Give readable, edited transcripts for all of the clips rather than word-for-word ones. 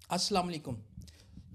अस्सलाम वालेकुम।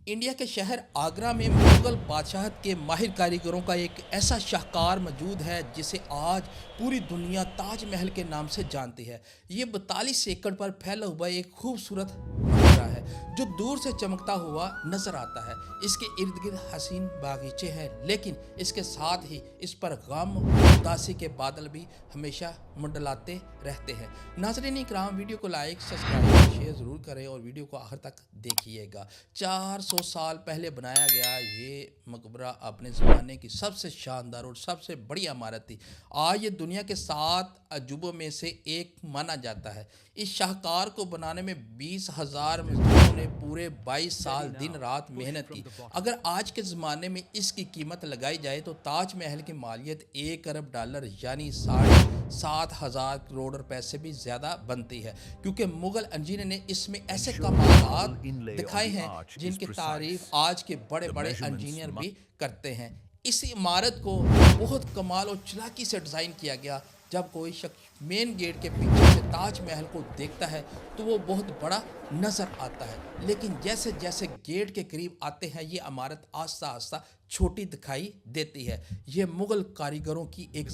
इंडिया के शहर आगरा में मुग़ल बादशाहत के माहिर कारीगरों का एक ऐसा शाहकार मौजूद है जिसे आज पूरी दुनिया ताज महल के नाम से जानती है। ये 42 एकड़ पर फैला हुआ एक खूबसूरत मकबरा है जो दूर से चमकता हुआ नजर आता है। इसके इर्द गिर्द हसीन बागीचे हैं, लेकिन इसके साथ ही इस पर गम उदासी के बादल भी हमेशा मंडलाते रहते हैं। नाज़रीन इकराम, वीडियो को लाइक सब्सक्राइब शेयर ज़रूर करें और वीडियो को आखिर तक देखिएगा। 400 साल पहले बनाया गया ये मकबरा अपने ज़माने की सबसे शानदार और सबसे बड़ी इमारत थी। आज ये दुनिया के 7 अजूबों में से एक माना जाता है। इस शाहकार को बनाने में 20,000 मजदूरों ने पूरे 22 साल दिन रात मेहनत की। अगर आज के ज़माने में इसकी कीमत लगाई जाए तो ताज महल की मालियत $1 अरब यानी 7,500 करोड़ रुपए से भी ज़्यादा बनती है, क्योंकि मुग़ल इंजीनियर ने इसमें ऐसे कमाल दिखाए हैं जिनकी तारीफ आज के बड़े बड़े इंजीनियर भी करते हैं। इस इमारत को बहुत कमाल और चालाकी से डिज़ाइन किया गया। जब कोई शख्स मेन गेट के पीछे से ताज महल को देखता है तो वो बहुत बड़ा नज़र आता है, लेकिन जैसे जैसे गेट के करीब आते हैं ये इमारत आस्ता आस्ता छोटी दिखाई देती है। ये मुग़ल कारीगरों की एक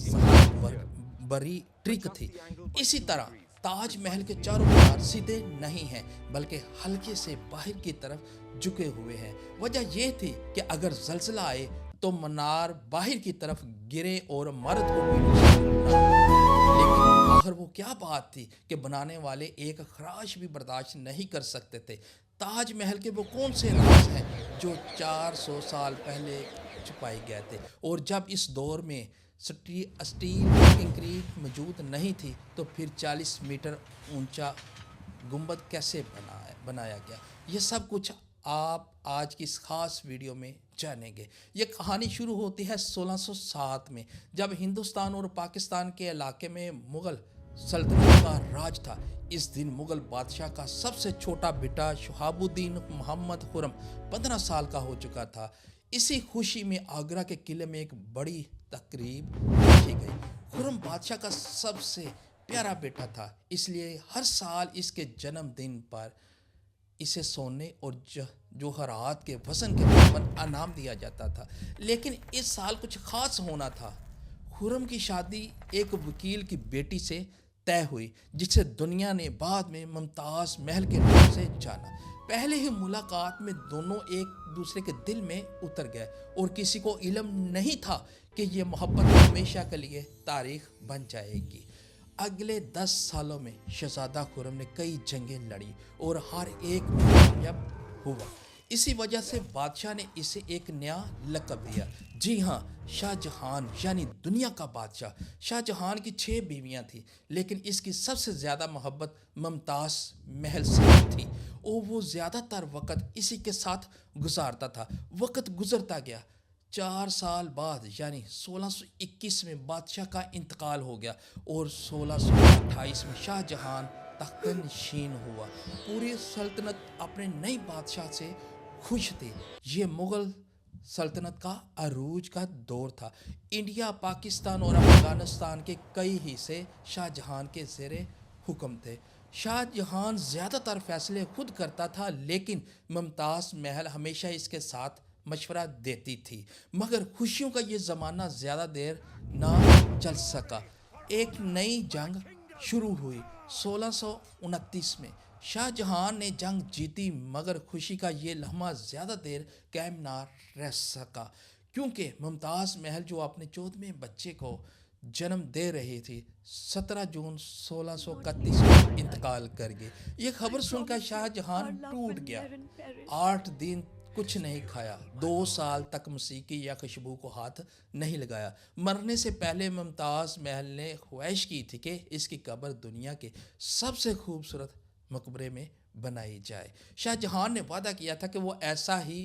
बड़ी ट्रिक थी। इसी तरह ताज महल के चारों मीनार सीधे नहीं हैं, बल्कि हल्के से बाहर की तरफ झुके हुए हैं। वजह यह थी कि अगर जल्जला आए तो मीनार बाहर की तरफ गिरे और मर्द को कोई नुकसान ना हो। लेकिन आखिर वो क्या बात थी कि बनाने वाले एक खराश भी बर्दाश्त नहीं कर सकते थे। ताज महल के वो कौन से राज हैं जो 400 साल पहले छुपाए गए थे, और जब इस दौर में स्टील कंक्रीट मौजूद नहीं थी तो फिर 40 मीटर ऊंचा गुंबद कैसे बनाया गया, ये सब कुछ आप आज की इस खास वीडियो में जानेंगे। ये कहानी शुरू होती है 1607 में, जब हिंदुस्तान और पाकिस्तान के इलाके में मुग़ल सल्तनत का राज था। इस दिन मुग़ल बादशाह का सबसे छोटा बेटा शहाबुद्दीन मोहम्मद खुरम 15 साल का हो चुका था। इसी खुशी में आगरा के किले में एक बड़ी तकरीब रखी गई। खुरम बादशाह का सबसे प्यारा बेटा था, इसलिए हर साल इसके जन्मदिन पर इसे सोने और जौहरात के वज़न के तौर पर इनाम दिया जाता था। लेकिन इस साल कुछ ख़ास होना था। खुरम की शादी एक वकील की बेटी से तय हुई, जिसे दुनिया ने बाद में मुमताज़ महल के नाम से जाना। पहले ही मुलाकात में दोनों एक दूसरे के दिल में उतर गए और किसी को इल्म नहीं था कि ये मोहब्बत हमेशा के लिए तारीख बन जाएगी। अगले 10 सालों में शहजादा खुरम ने कई जंगें लड़ी और हर एक में कामयाब हुआ। इसी वजह से बादशाह ने इसे एक नया लक़ब दिया। जी हाँ, शाहजहान यानी दुनिया का बादशाह। शाहजहान की 6 बीवियां थीं, लेकिन इसकी सबसे ज़्यादा मोहब्बत मुमताज़ महल से थी और वो ज़्यादातर वक़्त इसी के साथ गुजारता था। वक़्त गुजरता गया। 4 साल बाद यानी 1621 में बादशाह का इंतकाल हो गया और 1628 में शाहजहां तख्त नशीन हुआ। पूरी सल्तनत अपने नए बादशाह से खुश थी। ये मुग़ल सल्तनत का अरूज का दौर था। इंडिया, पाकिस्तान और अफ़गानिस्तान के कई हिस्से शाहजहां के ज़ेरे हुक्म थे। शाहजहां ज़्यादातर फैसले खुद करता था, लेकिन मुमताज़ महल हमेशा इसके साथ मशवरा देती थी। मगर खुशियों का ये ज़माना ज़्यादा देर ना चल सका। एक नई जंग शुरू हुई 1629 में। शाहजहां ने जंग जीती, मगर खुशी का ये लम्हा ज़्यादा देर कायम ना रह सका, क्योंकि मुमताज़ महल जो अपने 14वें बच्चे को जन्म दे रही थी 17 जून 1631 में इंतकाल कर गई। ये खबर सुनकर शाहजहां टूट गया। 8 दिन कुछ नहीं खाया, 2 साल तक मौसीकी या खुशबू को हाथ नहीं लगाया। मरने से पहले मुमताज़ महल ने ख्वाहिश की थी कि इसकी कब्र दुनिया के सबसे खूबसूरत मकबरे में बनाई जाए। शाहजहां ने वादा किया था कि वो ऐसा ही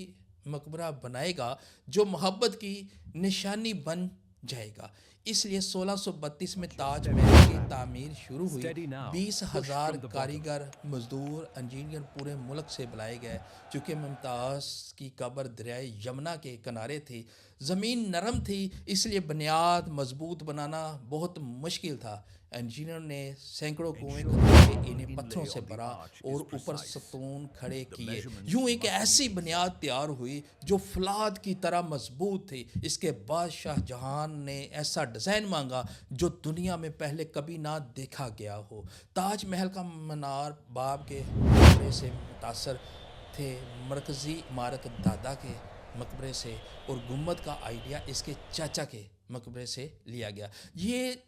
मकबरा बनाएगा जो मोहब्बत की निशानी बन जाएगा। इसलिए 1632 में ताज महल की तामीर शुरू हुई। 20,000 कारीगर, मजदूर, इंजीनियर पूरे मुल्क से बुलाए गए। चूँकि मुमताज़ की कब्र दरियाए यमुना के किनारे थी, زمین نرم تھی اس لیے بنیاد مضبوط بنانا بہت مشکل تھا۔ انجینئر نے سینکڑوں کنویں کھودے کے انہیں پتھروں سے بھرا اور اوپر ستون کھڑے کیے، یوں ایک ایسی بنیاد تیار ہوئی جو فولاد کی طرح مضبوط تھی۔ اس کے بعد شاہ جہان نے ایسا ڈیزائن مانگا جو دنیا میں پہلے کبھی نہ دیکھا گیا ہو۔ تاج محل کا مینار باب کے مقبرے سے متاثر تھے، مرکزی عمارت دادا کے مقبرے سے، اور گنبد کا آئیڈیا اس کے چاچا کے مقبرے سے لیا گیا۔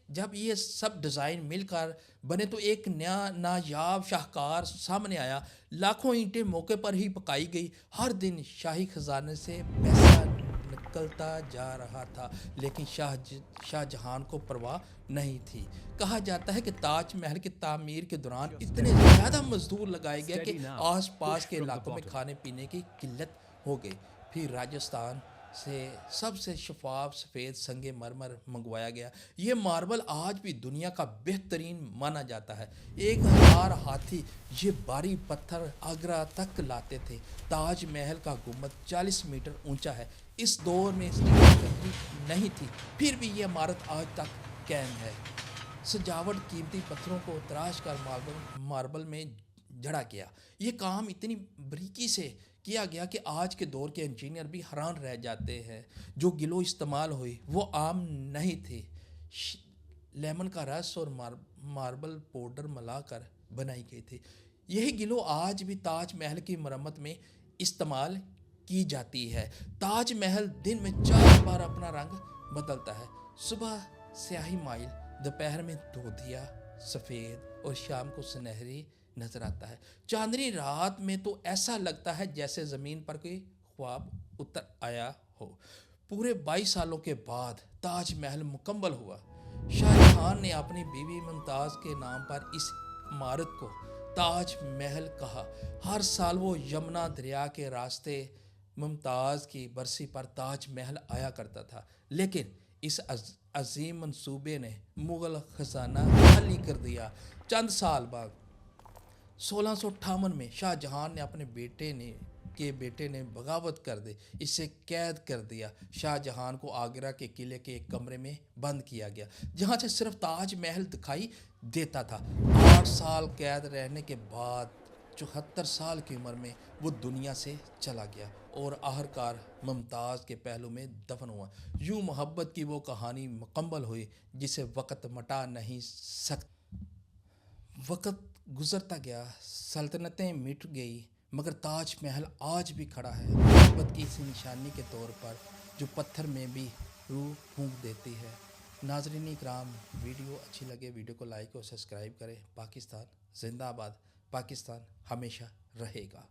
جب یہ سب ڈیزائن مل کر بنے تو ایک نیا نایاب شاہکار سامنے آیا۔ لاکھوں اینٹیں موقع پر ہی پکائی گئی، ہر دن شاہی خزانے سے پیسہ نکلتا جا رہا تھا، لیکن شاہ جہان کو پرواہ نہیں تھی۔ کہا جاتا ہے کہ تاج محل کی تعمیر کے دوران اتنے زیادہ مزدور لگائے گئے کہ آس پاس کے علاقوں میں کھانے پینے کی قلت ہو گئی۔ پھر راجستھان سے سب سے شفاف سفید سنگ مرمر منگوایا گیا۔ یہ ماربل آج بھی دنیا کا بہترین مانا جاتا ہے۔ 1000 ہاتھی یہ بھاری پتھر آگرہ تک لاتے تھے۔ تاج محل کا گنبد 40 میٹر اونچا ہے۔ اس دور میں نہیں تھی، پھر بھی یہ عمارت آج تک قائم ہے۔ سجاوٹ قیمتی پتھروں کو تراش کر ماربل میں جڑا گیا۔ یہ کام اتنی باریکی سے کیا گیا کہ آج کے دور کے انجینئر بھی حیران رہ جاتے ہیں۔ جو گلو استعمال ہوئی وہ عام نہیں تھی، لیمن کا رس اور ماربل پاؤڈر ملا کر بنائی گئی تھی۔ یہی گلو آج بھی تاج محل کی مرمت میں استعمال کی جاتی ہے۔ تاج محل دن میں 4 بار اپنا رنگ بدلتا ہے، صبح سیاہی مائل، دوپہر میں دودھیا سفید اور شام کو سنہری نظر آتا ہے۔ چاندنی رات میں تو ایسا لگتا ہے جیسے زمین پر کوئی خواب اتر آیا ہو۔ پورے 22 سالوں کے بعد تاج محل مکمل ہوا۔ شاہ جہان نے اپنی بیوی ممتاز کے نام پر اس عمارت کو تاج محل کہا۔ ہر سال وہ یمنا دریا کے راستے ممتاز کی برسی پر تاج محل آیا کرتا تھا، لیکن اس عظیم منصوبے نے مغل خزانہ خالی کر دیا۔ چند سال بعد 1658 میں شاہ جہان نے اپنے بیٹے نے بغاوت کر دی، اسے قید کر دیا۔ شاہ جہان کو آگرہ کے قلعے کے ایک کمرے میں بند کیا گیا، جہاں سے صرف تاج محل دکھائی دیتا تھا۔ 8 سال قید رہنے کے بعد 74 سال کی عمر میں وہ دنیا سے چلا گیا اور آخرکار ممتاز کے پہلو میں دفن ہوا۔ یوں محبت کی وہ کہانی مکمل ہوئی جسے وقت مٹا نہیں سکتا۔ وقت گزرتا گیا، سلطنتیں مٹ گئی، مگر تاج محل آج بھی کھڑا ہے، محبت کی اسی نشانی کے طور پر جو پتھر میں بھی روح پھونک دیتی ہے۔ ناظرین اکرام، ویڈیو اچھی لگے ویڈیو کو لائک اور سبسکرائب کریں۔ پاکستان زندہ باد، پاکستان ہمیشہ رہے گا۔